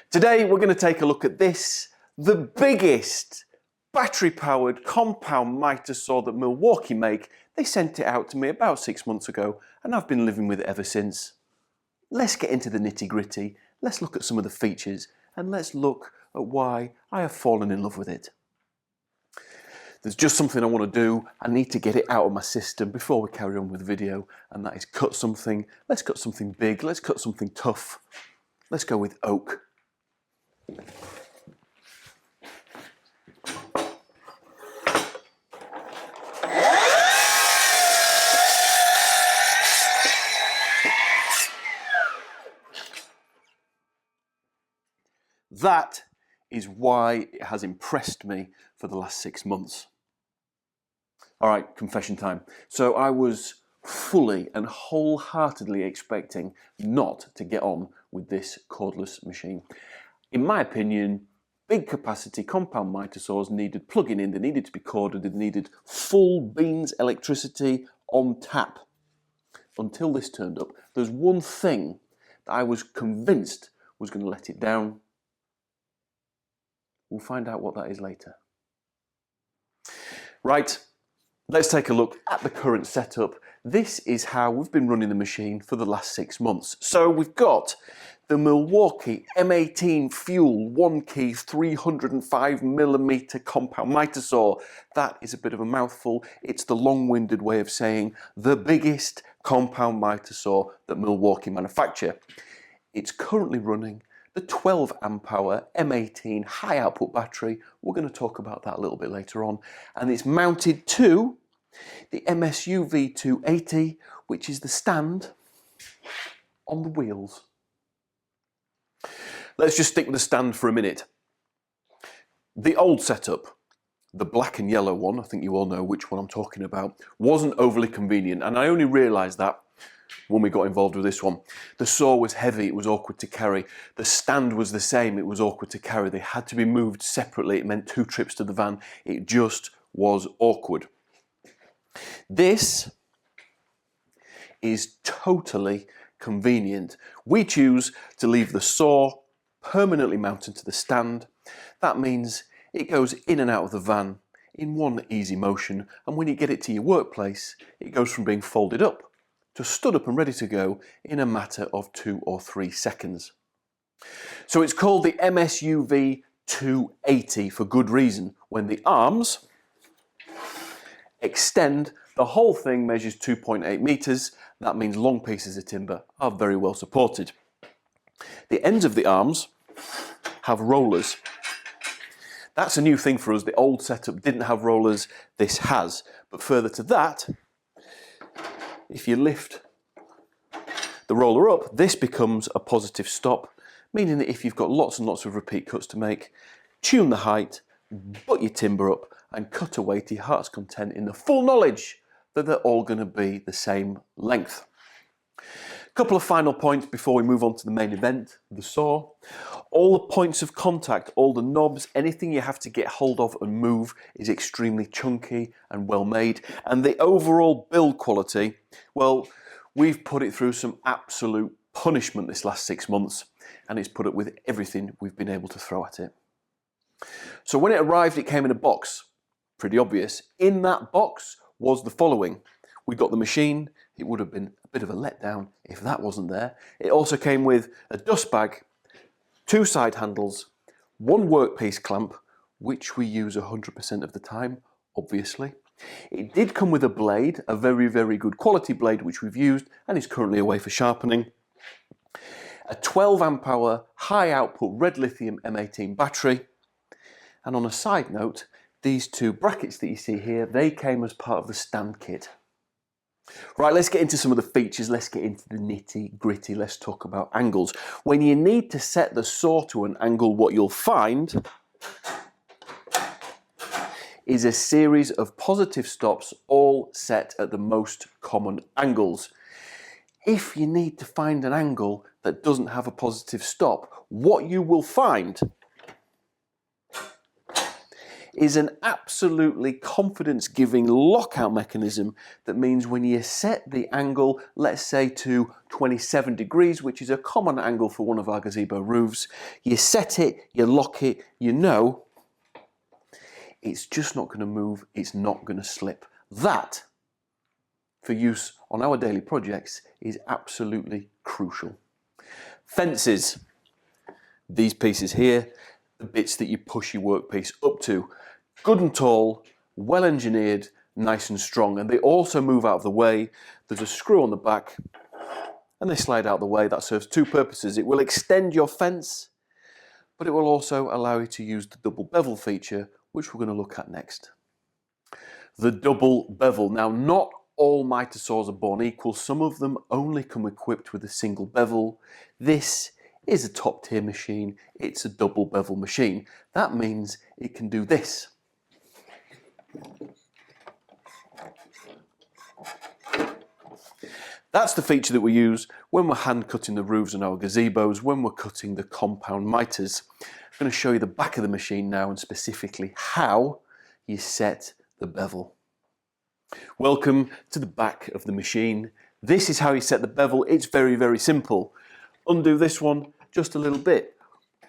Today we're going to take a look at this, the biggest battery-powered compound mitre saw that Milwaukee make. They sent it out to me about 6 months ago and I've been living with it ever since. Let's get into the nitty-gritty, let's look at some of the features and let's look at why I have fallen in love with it. There's just something I want to do. I need to get it out of my system before we carry on with the video, and that is cut something. Let's cut something big, let's cut something tough. Let's go with oak. That is why it has impressed me for the last 6 months. All right, confession time. So I was fully and wholeheartedly expecting not to get on with this cordless machine. In my opinion, big capacity compound mitre saws needed plugging in, they needed to be corded, they needed full beans electricity on tap. Until this turned up, there's one thing that I was convinced was going to let it down. We'll find out what that is later. Right, let's take a look at the current setup. This is how we've been running the machine for the last 6 months. So we've got the Milwaukee M18 Fuel OneKey 305mm compound mitre saw. That is a bit of a mouthful. It's the long-winded way of saying the biggest compound mitre saw that Milwaukee manufacture. It's currently running the 12 amp hour M18 high output battery. We're going to talk about that a little bit later on. And it's mounted to the MSUV 280, which is the stand on the wheels. Let's just stick with the stand for a minute. The old setup, the black and yellow one, I think you all know which one I'm talking about, wasn't overly convenient, and I only realised that when we got involved with this one. The saw was heavy, it was awkward to carry. The stand was the same, it was awkward to carry. They had to be moved separately. It meant 2 trips to the van. It just was awkward. This is totally convenient. We choose to leave the saw permanently mounted to the stand. That means it goes in and out of the van in one easy motion, and when you get it to your workplace, it goes from being folded up to stood up and ready to go in a matter of 2 or 3 seconds. So it's called the MSUV 280 for good reason. When the arms extend, the whole thing measures 2.8 meters. That means long pieces of timber are very well supported. The ends of the arms have rollers. That's a new thing for us. The old setup didn't have rollers, this has. But further to that, if you lift the roller up, this becomes a positive stop, meaning that if you've got lots and lots of repeat cuts to make, tune the height, butt your timber up and cut away to your heart's content in the full knowledge that they're all going to be the same length. A couple of final points before we move on to the main event, the saw. All the points of contact, all the knobs, anything you have to get hold of and move is extremely chunky and well made. And the overall build quality, well, we've put it through some absolute punishment this last 6 months, and it's put up with everything we've been able to throw at it. So when it arrived, it came in a box. Pretty obvious. In that box was the following. We got the machine. It would have been a bit of a letdown if that wasn't there. It also came with a dust bag, 2 side handles, 1 workpiece clamp, which we use 100% of the time, obviously. It did come with a blade, a very, very good quality blade, which we've used and is currently away for sharpening. A 12 amp hour high output red lithium M18 battery. And on a side note, these 2 brackets that you see here, they came as part of the stand kit. Right, let's get into some of the features, let's get into the nitty gritty, let's talk about angles. When you need to set the saw to an angle, what you'll find is a series of positive stops all set at the most common angles. If you need to find an angle that doesn't have a positive stop, what you will find is an absolutely confidence-giving lockout mechanism that means when you set the angle, let's say to 27 degrees, which is a common angle for one of our gazebo roofs, you set it, you lock it, you know it's just not going to move, it's not going to slip. That, for use on our daily projects, is absolutely crucial. Fences. These pieces here, the bits that you push your workpiece up to. Good and tall, well engineered, nice and strong, and they also move out of the way. There's a screw on the back and they slide out of the way. That serves two purposes. It will extend your fence, but it will also allow you to use the double bevel feature, which we're going to look at next. The double bevel. Now, not all miter saws are born equal. Some of them only come equipped with a single bevel. This is a top tier machine. It's a double bevel machine. That means it can do this. That's the feature that we use when we're hand cutting the roofs on our gazebos, when we're cutting the compound miters. I'm going to show you the back of the machine now and specifically how you set the bevel. Welcome to the back of the machine. This is how you set the bevel. It's very, very simple. Undo this one just a little bit.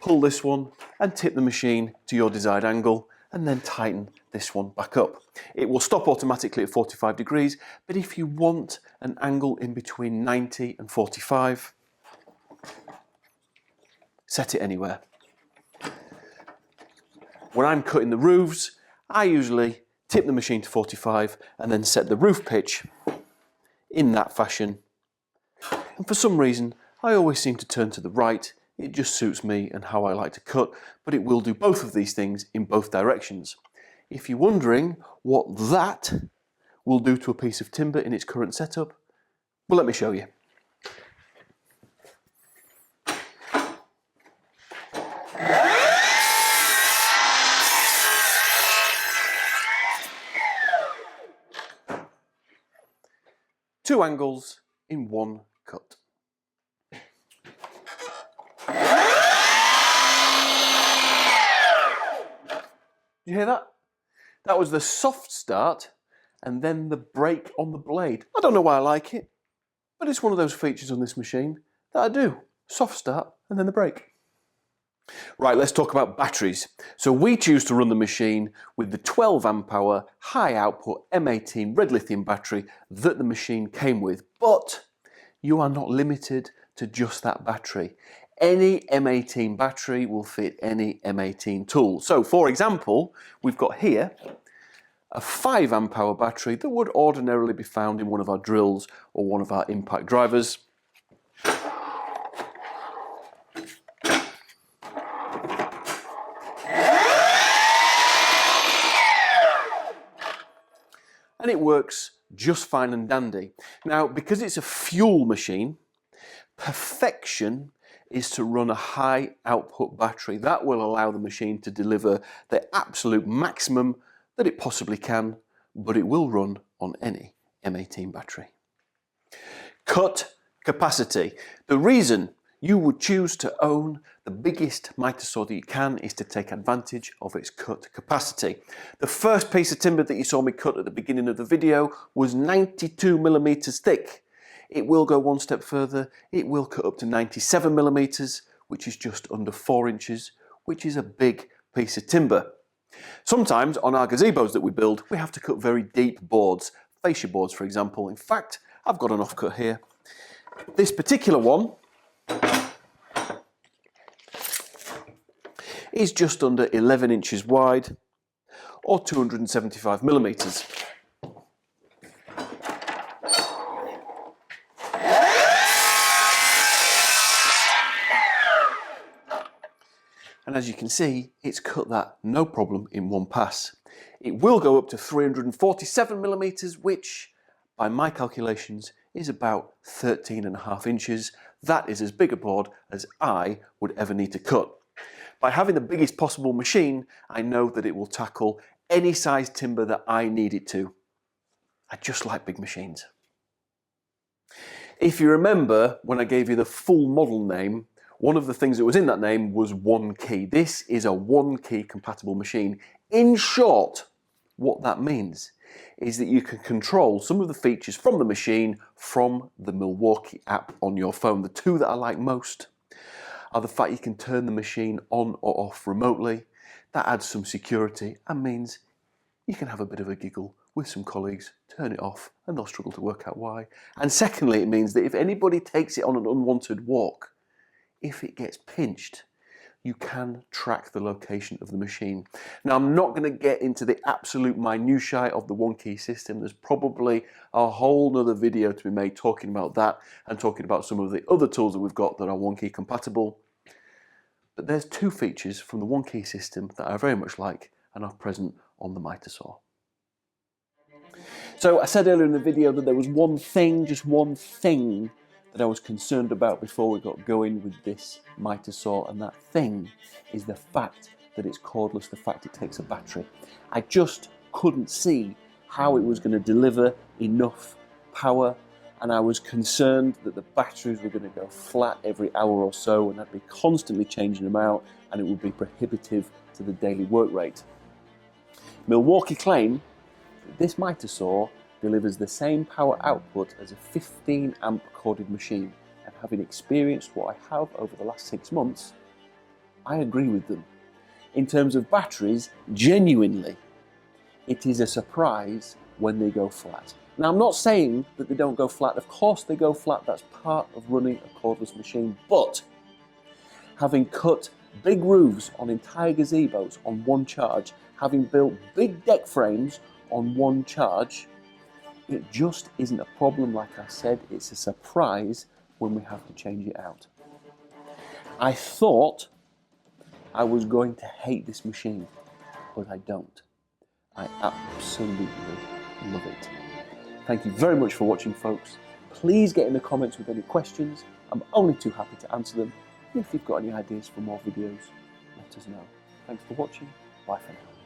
Pull this one and tip the machine to your desired angle and then tighten this one back up. It will stop automatically at 45 degrees, but if you want an angle in between 90 and 45, set it anywhere. When I'm cutting the roofs, I usually tip the machine to 45 and then set the roof pitch in that fashion. And for some reason, I always seem to turn to the right. It just suits me and how I like to cut, but it will do both of these things in both directions. If you're wondering what that will do to a piece of timber in its current setup, well, let me show you. Two angles in one cut. Did you hear that? That was the soft start and then the brake on the blade. I don't know why I like it, but it's one of those features on this machine that I do. Soft start and then the brake. Right, let's talk about batteries. So we choose to run the machine with the 12 amp hour high output M18 red lithium battery that the machine came with, but you are not limited to just that battery. Any M18 battery will fit any M18 tool. So for example, we've got here a 5 amp hour battery that would ordinarily be found in one of our drills or one of our impact drivers. And it works just fine and dandy. Now, because it's a fuel machine, perfection is to run a high output battery. That will allow the machine to deliver the absolute maximum that it possibly can, but it will run on any M18 battery. Cut capacity. The reason you would choose to own the biggest miter saw that you can is to take advantage of its cut capacity. The first piece of timber that you saw me cut at the beginning of the video was 92 millimeters thick. It will go one step further. It will cut up to 97 millimeters, which is just under 4 inches, which is a big piece of timber. Sometimes on our gazebos that we build, we have to cut very deep boards, fascia boards for example. In fact, I've got an offcut here. This particular one is just under 11 inches wide or 275 millimeters. And as you can see, it's cut that no problem in one pass. It will go up to 347 millimeters, which by my calculations is about 13.5 inches. That is as big a board as I would ever need to cut. By having the biggest possible machine, I know that it will tackle any size timber that I need it to. I just like big machines. If you remember when I gave you the full model name, one of the things that was in that name was OneKey. This is a OneKey compatible machine. In short, what that means is that you can control some of the features from the machine from the Milwaukee app on your phone. The two that I like most are the fact you can turn the machine on or off remotely. That adds some security and means you can have a bit of a giggle with some colleagues, turn it off, and they'll struggle to work out why. And secondly, it means that if anybody takes it on an unwanted walk, if it gets pinched, you can track the location of the machine. Now, I'm not going to get into the absolute minutiae of the OneKey system. There's probably a whole nother video to be made talking about that and talking about some of the other tools that we've got that are OneKey compatible. But there's two features from the OneKey system that I very much like and are present on the Mitre saw. So I said earlier in the video that there was one thing, just one thing, that I was concerned about before we got going with this Mitre saw, and that thing is the fact that it's cordless, the fact it takes a battery. I just couldn't see how it was going to deliver enough power, and I was concerned that the batteries were going to go flat every hour or so, and I'd be constantly changing them out, and it would be prohibitive to the daily work rate. Milwaukee claim that this Mitre saw delivers the same power output as a 15 amp corded machine, and having experienced what I have over the last 6 months, I agree with them. In terms of batteries, genuinely, it is a surprise when they go flat. Now, I'm not saying that they don't go flat. Of course they go flat, that's part of running a cordless machine, but having cut big roofs on entire gazebos on one charge, having built big deck frames on one charge, it just isn't a problem. Like I said, it's a surprise when we have to change it out. I thought I was going to hate this machine, but I don't. I absolutely love it. Thank you very much for watching, folks. Please get in the comments with any questions. I'm only too happy to answer them. And if you've got any ideas for more videos, let us know. Thanks for watching. Bye for now.